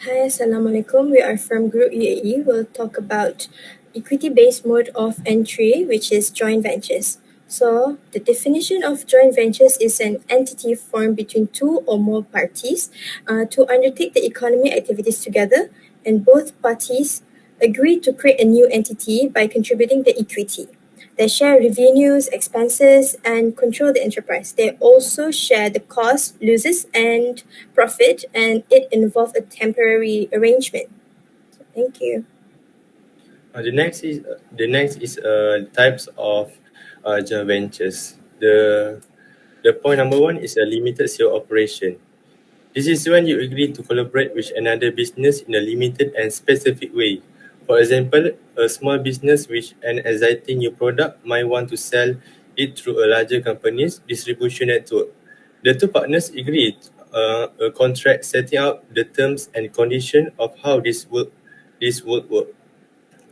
Hi, Assalamualaikum. We are from Group UAE. We'll talk about equity-based mode of entry, which is joint ventures. So, the definition of joint ventures is an entity formed between two or more parties to undertake the economic activities together, and both parties agree to create a new entity by contributing the equity. They share revenues, expenses, and control the enterprise. They also share the cost, losses, and profit, and it involves a temporary arrangement. Thank you. The next is types of joint ventures. The point number one is a limited scale operation. This is when you agree to collaborate with another business in a limited and specific way. For example, a small business with an exciting new product might want to sell it through a larger company's distribution network. The two partners agree a contract setting out the terms and conditions of how this would work.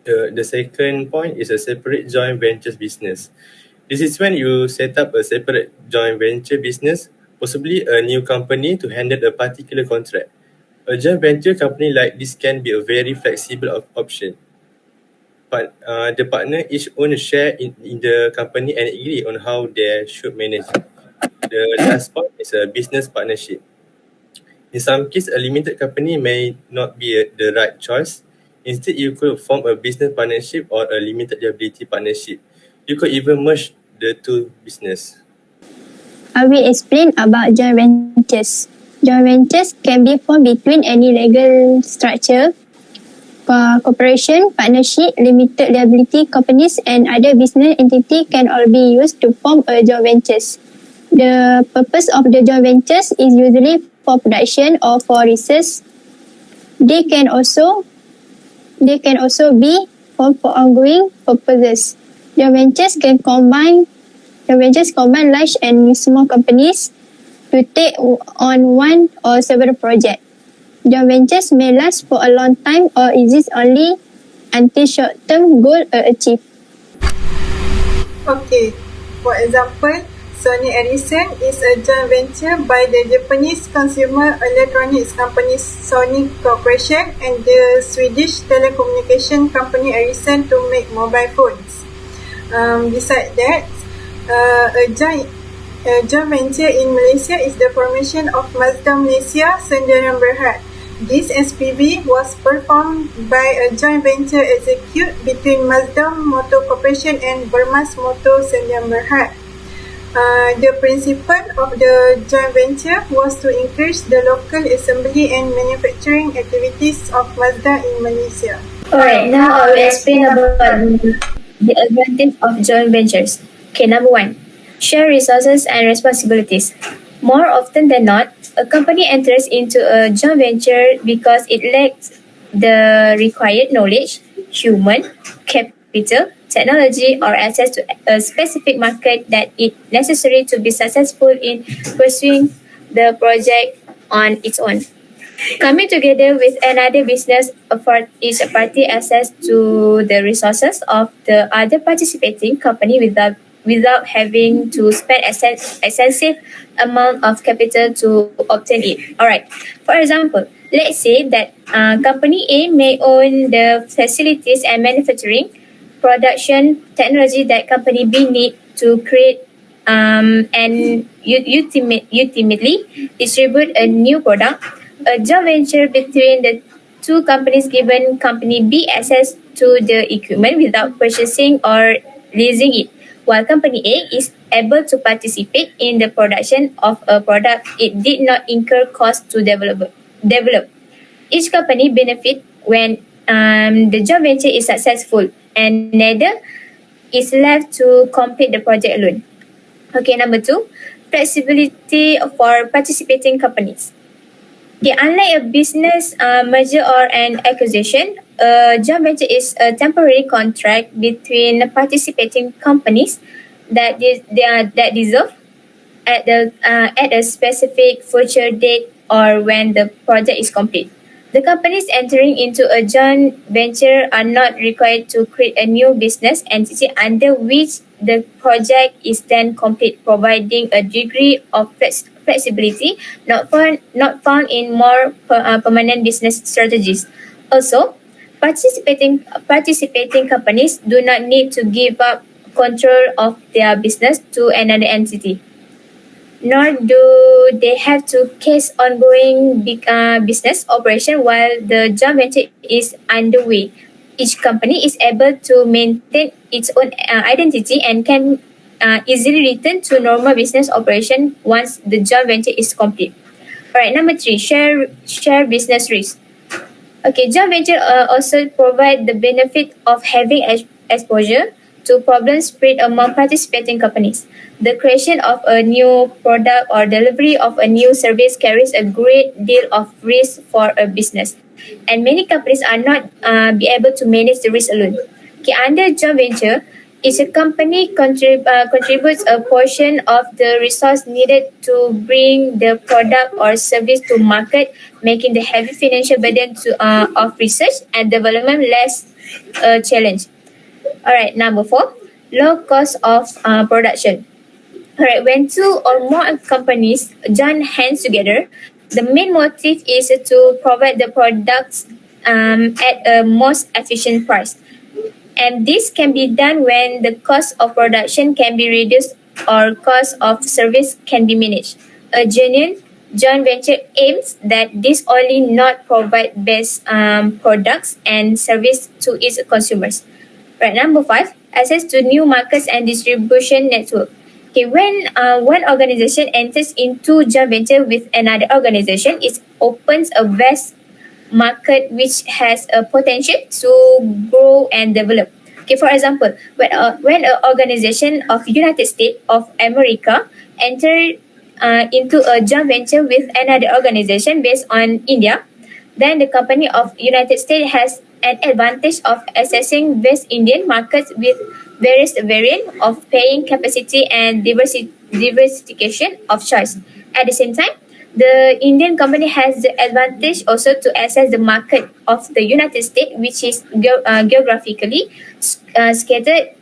The second point is a separate joint ventures business. This is when you set up a separate joint venture business, possibly a new company to handle a particular contract. A joint venture company like this can be a very flexible option. But the partner each own a share in the company and agree on how they should manage it. The last point is a business partnership. In some cases, a limited company may not be the right choice. Instead, you could form a business partnership or a limited liability partnership. You could even merge the two business. I will explain about joint ventures. Joint ventures can be formed between any legal structure, corporation, partnership, limited liability companies, and other business entity can all be used to form a joint ventures. The purpose of the joint ventures is usually for production or for research. They can also be formed for ongoing purposes. Joint ventures combine large and small companies to take on one or several projects. Joint ventures may last for a long time or exist only until short-term goals are achieved. Okay, for example, Sony Ericsson is a joint venture by the Japanese consumer electronics company Sony Corporation and the Swedish telecommunication company Ericsson to make mobile phones. Besides that, a joint venture in Malaysia is the formation of Mazda Malaysia Sdn Berhad. This SPV was performed by a joint venture execute between Mazda Motor Corporation and Bermas Motor Sdn Berhad. The principle of the joint venture was to increase the local assembly and manufacturing activities of Mazda in Malaysia. Alright, now I will explain about the advantage of joint ventures. Okay, number one, share resources and responsibilities. More often than not, a company enters into a joint venture because it lacks the required knowledge, human, capital, technology, or access to a specific market that is necessary to be successful in pursuing the project on its own. Coming together with another business affords each party access to the resources of the other participating company without having to spend excessive amount of capital to obtain it. Alright. For example, let's say that company A may own the facilities and manufacturing production technology that company B need to create and ultimately distribute a new product. A joint venture between the two companies given company B access to the equipment without purchasing or leasing it, while company A is able to participate in the production of a product it did not incur cost to develop. Each company benefit when the joint venture is successful, and neither is left to complete the project alone. Okay, number two, flexibility for participating companies. Okay, unlike a business merger or an acquisition, a joint venture is a temporary contract between participating companies that dissolve at a specific future date or when the project is complete. The companies entering into a joint venture are not required to create a new business entity under which the project is then complete, providing a degree of flexibility not found in more permanent business strategies. Also, participating companies do not need to give up control of their business to another entity, nor do they have to case ongoing business operation while the joint venture is underway. Each company is able to maintain its own identity and can easily return to normal business operation once the joint venture is complete. Alright, number three, share business risk. Okay, joint venture also provide the benefit of having exposure to problems spread among participating companies. The creation of a new product or delivery of a new service carries a great deal of risk for a business, and many companies are not be able to manage the risk alone. Okay, under joint venture, each company contributes a portion of the resource needed to bring the product or service to market, making the heavy financial burden of research and development less a challenge. All right, number four, low cost of production. All right, when two or more companies join hands together, the main motive is to provide the products at a most efficient price. And this can be done when the cost of production can be reduced or cost of service can be managed. A genuine joint venture aims that this only not provide best products and service to its consumers. Right, number five, access to new markets and distribution network. Okay, when one organization enters into joint venture with another organization, it opens a vast market which has a potential to grow and develop. Okay, for example, when an organization of United States of America enter into a joint venture with another organization based on India, then the company of United States has an advantage of accessing West Indian markets with various variant of paying capacity and diversification of choice. At the same time, the Indian company has the advantage also to access the market of the United States, which is geographically scattered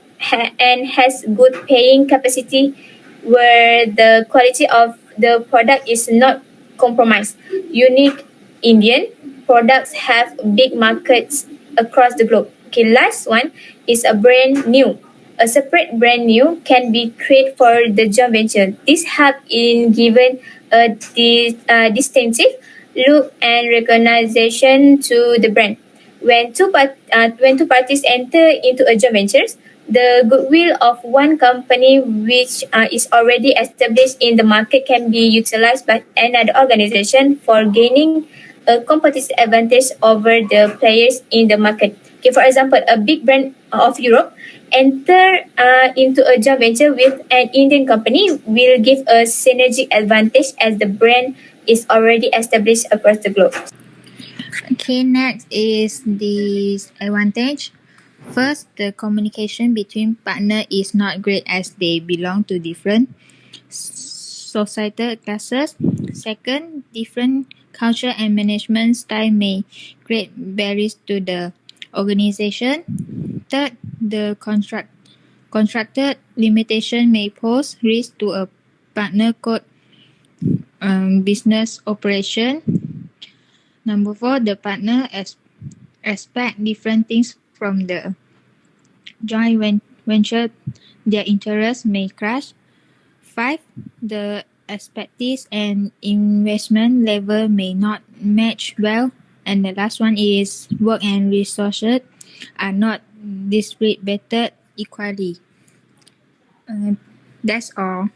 and has good paying capacity, where the quality of the product is not compromised. Unique Indian products have big markets across the globe. Okay, last one is a brand new. A separate brand new can be created for the joint venture. This help in giving a distinctive look and recognition to the brand. When two parties enter into a joint venture, the goodwill of one company which is already established in the market can be utilized by another organization for gaining a competitive advantage over the players in the market. Okay, for example, a big brand of Europe enter into a joint venture with an Indian company will give a synergic advantage as the brand is already established across the globe. Okay, next is disadvantage. First, the communication between partner is not great as they belong to different societal classes. Second, different culture and management style may create barriers to the organization. Third, the contracted limitation may pose risk to a partner code business operation. Number four, the partner expect different things from the joint venture. Their interests may clash. 5. The expertise and investment level may not match well. And the last one is work and resources are not distributed equally. That's all.